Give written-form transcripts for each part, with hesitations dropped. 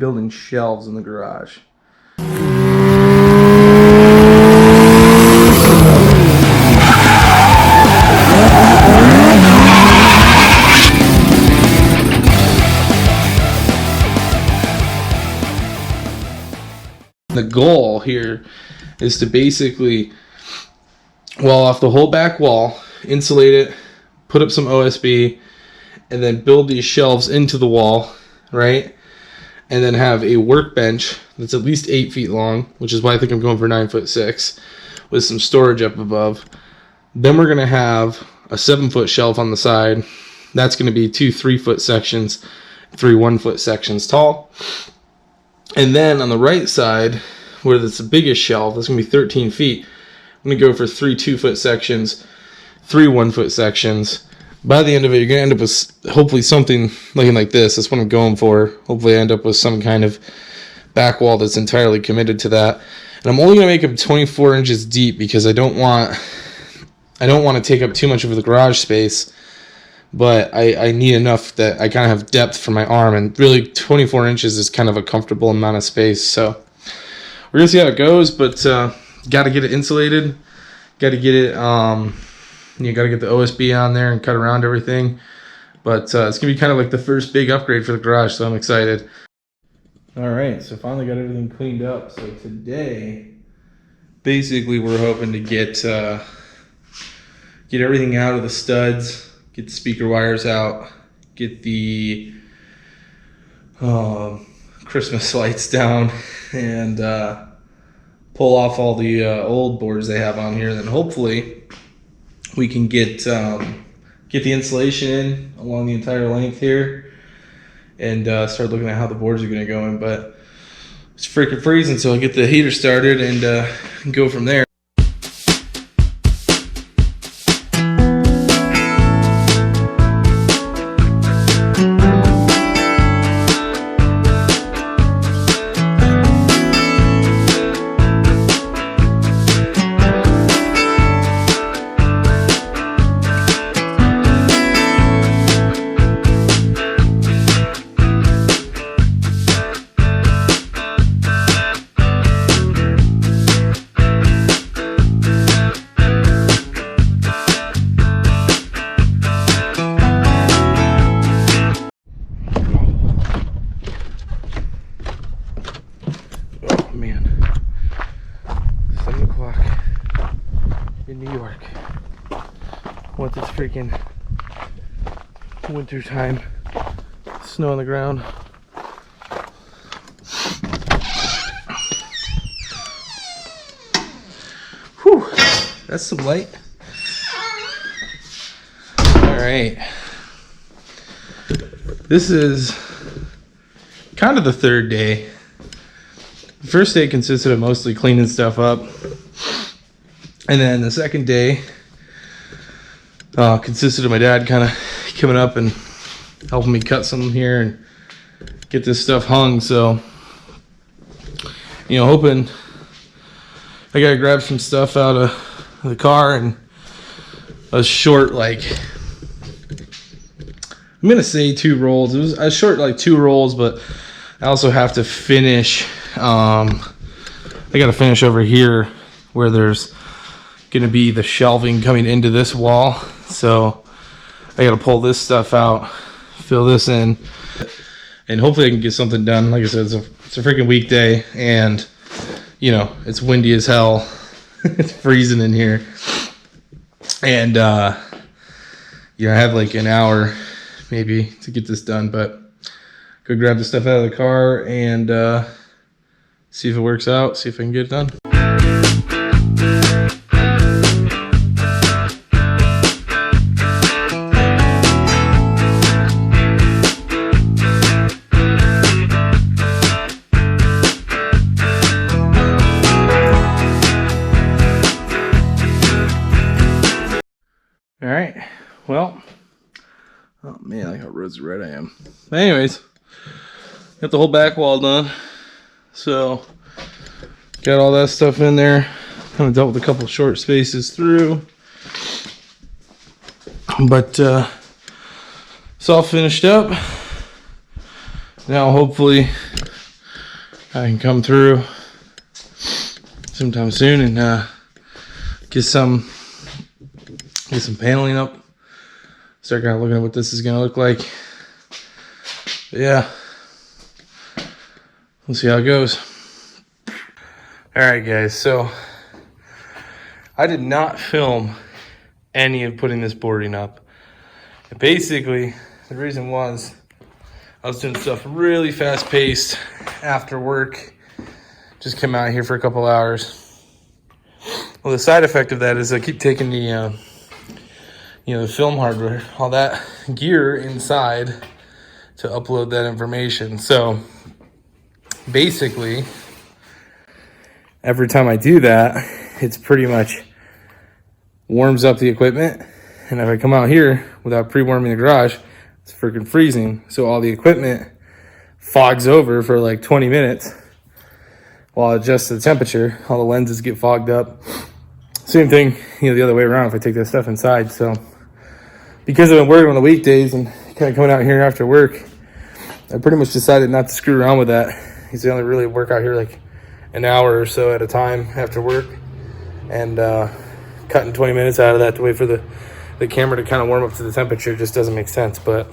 building shelves in the garage. The goal here is to basically wall off the whole back wall, insulate it, put up some OSB, and then build these shelves into the wall, right? And then have a workbench that's at least 8 feet long, which is why I think I'm going for 9'6", with some storage up above. Then we're gonna have a 7-foot shelf on the side. That's gonna be 2 3-foot sections, 3 1-foot sections tall. And then on the right side, where it's the biggest shelf, that's gonna be 13 feet. I'm gonna go for 3 2-foot sections, 3 1-foot sections. By the end of it, you're gonna end up with hopefully something looking like this. That's what I'm going for. Hopefully I end up with some kind of back wall that's entirely committed to that. And I'm only gonna make them 24 inches deep because I don't want to take up too much of the garage space, but I need enough that I kind of have depth for my arm, and really 24 inches is kind of a comfortable amount of space. So we're gonna see how it goes, but got to get it insulated, got to get it you got to get the OSB on there and cut around everything. But it's gonna be kind of like the first big upgrade for the garage, so I'm excited. All right, so finally got everything cleaned up. So today basically we're hoping to get everything out of the studs, get the speaker wires out, get the Christmas lights down, and pull off all the old boards they have on here. Then hopefully we can get the insulation in along the entire length here, and start looking at how the boards are going to go in. But it's freaking freezing, so I'll get the heater started and go from there. In New York, once it's freaking winter time, snow on the ground. Whew, that's some light. All right, this is kind of the third day. The first day consisted of mostly cleaning stuff up. And then the second day consisted of my dad kind of coming up and helping me cut some here and get this stuff hung. So, hoping I gotta grab some stuff out of the car, and a short, like, I'm gonna say 2 rolls. It was a short, like 2 rolls, but I also have to finish. I gotta finish over here where there's gonna be the shelving coming into this wall, so I gotta pull this stuff out, fill this in, and hopefully I can get something done. Like I said, it's a freaking weekday, and it's windy as hell. It's freezing in here, and I have like an hour maybe to get this done, but go grab the stuff out of the car and see if it works out, see if I can get it done. All right, well, oh man, look how rosy red I am. Anyways, got the whole back wall done. So, got all that stuff in there. Kind of dealt with a couple short spaces through. But, it's all finished up. Now, hopefully, I can come through sometime soon and get some paneling up. Start kind of looking at what this is going to look like. But yeah, we'll see how it goes. All right, guys. So I did not film any of putting this boarding up. And basically, the reason was I was doing stuff really fast paced after work. Just came out here for a couple hours. Well, the side effect of that is I keep taking the the film hardware, all that gear inside to upload that information. So basically, every time I do that, it's pretty much warms up the equipment. And if I come out here without pre-warming the garage, it's freaking freezing. So all the equipment fogs over for like 20 minutes while it adjusts the temperature. All the lenses get fogged up. Same thing, the other way around if I take that stuff inside. So because I've been working on the weekdays and kind of coming out here after work, I pretty much decided not to screw around with that. Because I only really work out here like an hour or so at a time after work. And cutting 20 minutes out of that to wait for the camera to kind of warm up to the temperature just doesn't make sense. But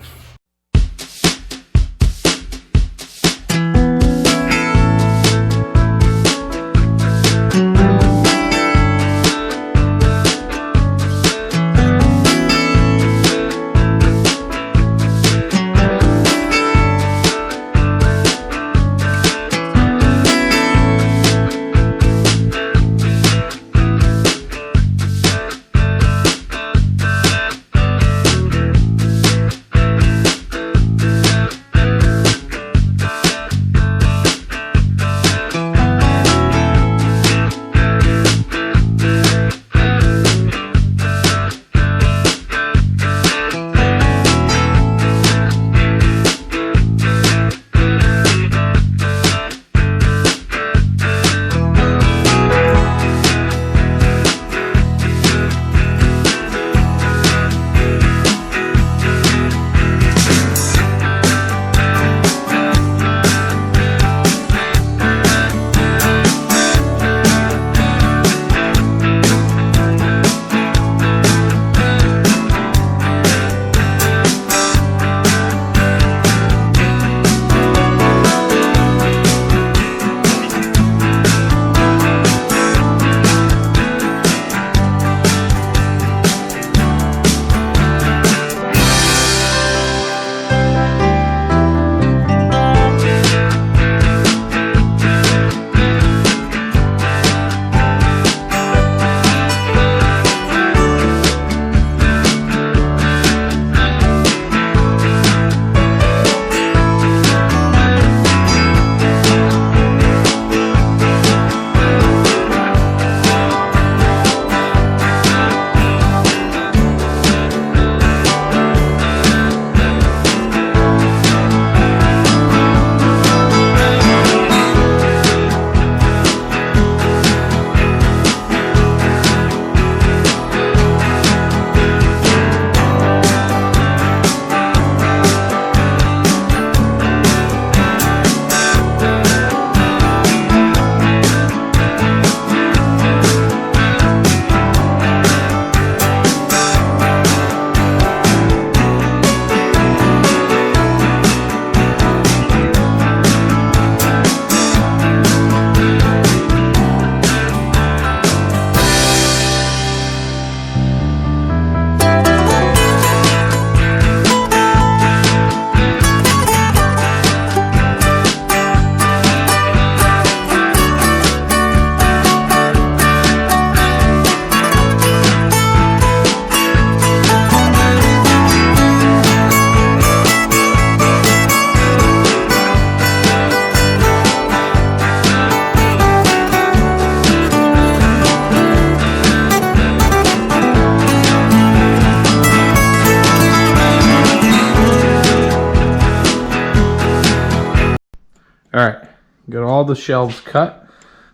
all right, got all the shelves cut.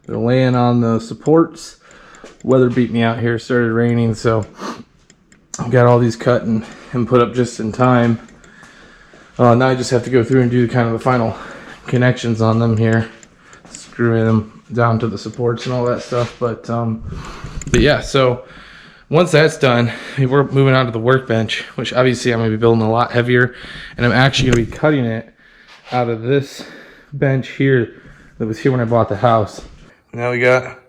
They're laying on the supports. Weather beat me out here, started raining, so I got all these cut and put up just in time. Now I just have to go through and do kind of the final connections on them here. screwing them down to the supports and all that stuff. But yeah, so once that's done, we're moving on to the workbench, which obviously I'm going to be building a lot heavier, and I'm actually going to be cutting it out of this bench here that was here when I bought the house. Now we got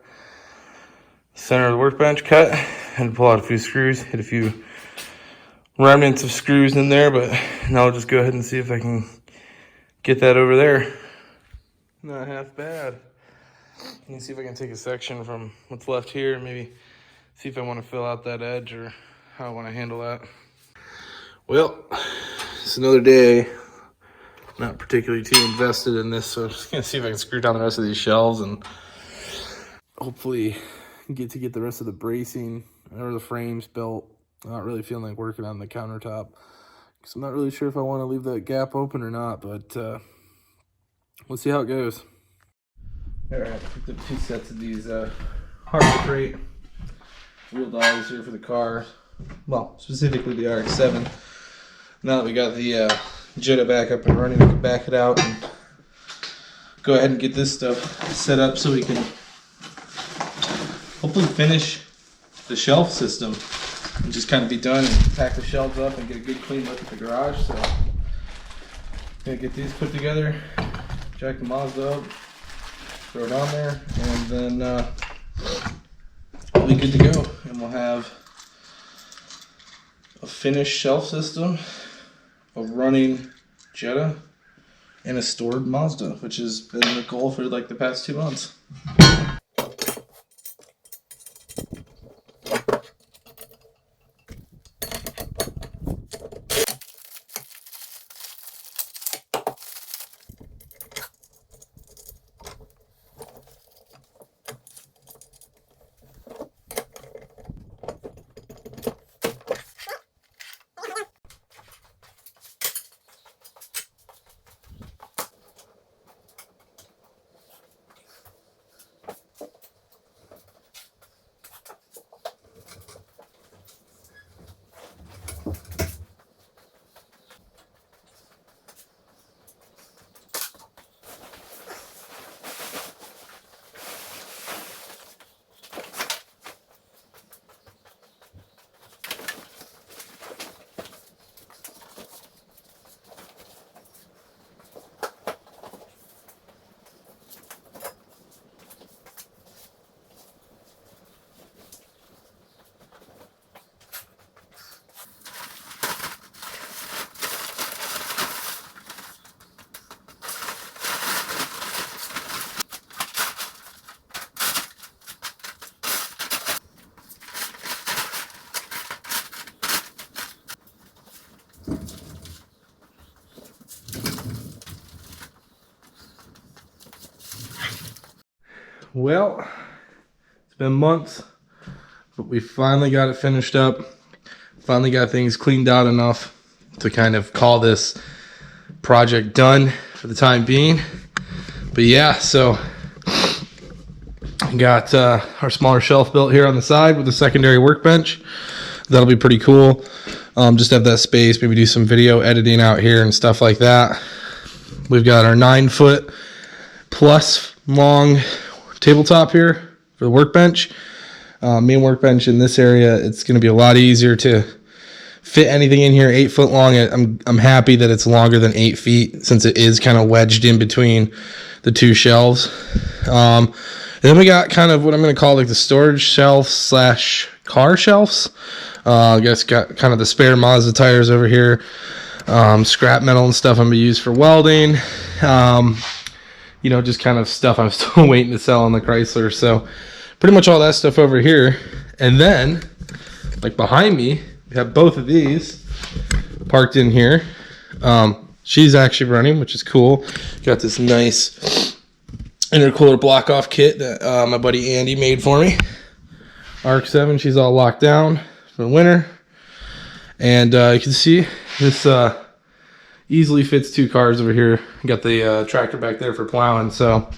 center of the workbench cut, and pull out a few screws, hit a few remnants of screws in there, but now I'll just go ahead and see if I can get that over there. Not half bad. Let me see if I can take a section from what's left here, maybe see if I want to fill out that edge or how I want to handle that. Well, it's another day. Not particularly too invested in this, so I'm just gonna see if I can screw down the rest of these shelves and hopefully get the rest of the bracing or the frames built. I'm not really feeling like working on the countertop because I'm not really sure if I want to leave that gap open or not, but we'll see how it goes. All right, I picked up 2 sets of these Harbor Freight wheel dies here for the car. Well, specifically the RX-7. Now that we got the Jetta back up and running, we can back it out and go ahead and get this stuff set up so we can hopefully finish the shelf system and just kind of be done and pack the shelves up and get a good clean look at the garage. So gonna get these put together, jack the Mazda up, throw it on there, and then we'll be good to go, and we'll have a finished shelf system, a running Jetta, and a stored Mazda, which has been the goal for like the past 2 months. Well, it's been months, but we finally got it finished up. Finally got things cleaned out enough to kind of call this project done for the time being. But yeah, so got our smaller shelf built here on the side with a secondary workbench. That'll be pretty cool. Just have that space, maybe do some video editing out here and stuff like that. We've got our 9-foot plus long tabletop here for the workbench. Main workbench in this area, it's going to be a lot easier to fit anything in here. 8 foot long. I'm happy that it's longer than 8 feet since it is kind of wedged in between the 2 shelves. And then we got kind of what I'm going to call like the storage shelf slash car shelves. I guess got kind of the spare Mazda tires over here, scrap metal and stuff I'm going to use for welding. You know, just kind of stuff I'm still waiting to sell on the Chrysler. So pretty much all that stuff over here. And then, like behind me, we have both of these parked in here. She's actually running, which is cool. Got this nice intercooler block-off kit that my buddy Andy made for me. RX-7, she's all locked down for the winter. And you can see this easily fits 2 cars over here. Got the tractor back there for plowing, so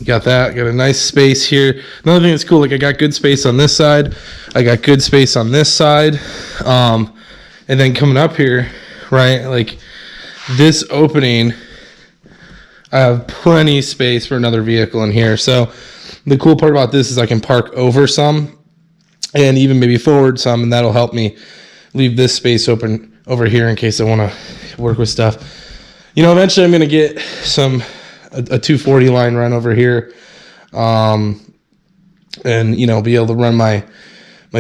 got that. Got a nice space here. Another thing that's cool, like I got good space on this side, I got good space on this side, and then coming up here, right, like this opening, I have plenty of space for another vehicle in here. So the cool part about this is I can park over some and even maybe forward some, and that'll help me leave this space open over here in case I want to work with stuff. You know, eventually I'm going to get a 240 line run over here, and, you know, be able to run my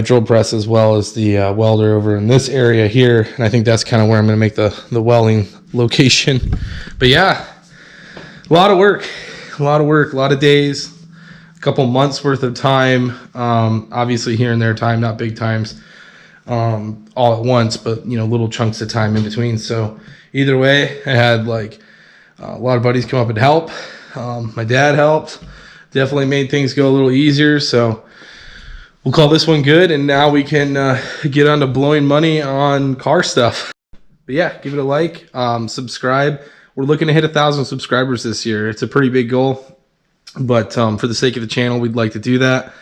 drill press as well as the welder over in this area here. And I think that's kind of where I'm going to make the welding location. But yeah, a lot of work, a lot of days, a couple months worth of time. Obviously here and there time, not big times all at once, but, you know, little chunks of time in between. So either way, I had like a lot of buddies come up and help. My dad helped, definitely made things go a little easier. So we'll call this one good. And now we can get on to blowing money on car stuff. But yeah, give it a like, subscribe. We're looking to hit 1,000 subscribers this year. It's a pretty big goal, but for the sake of the channel, we'd like to do that.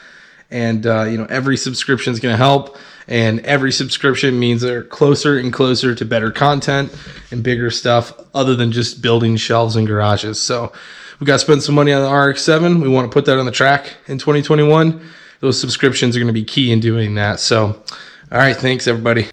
And you know, every subscription is going to help, and every subscription means they're closer and closer to better content and bigger stuff other than just building shelves and garages. So we got to spend some money on the RX-7. We want to put that on the track in 2021. Those subscriptions are going to be key in doing that. So, all right, thanks everybody.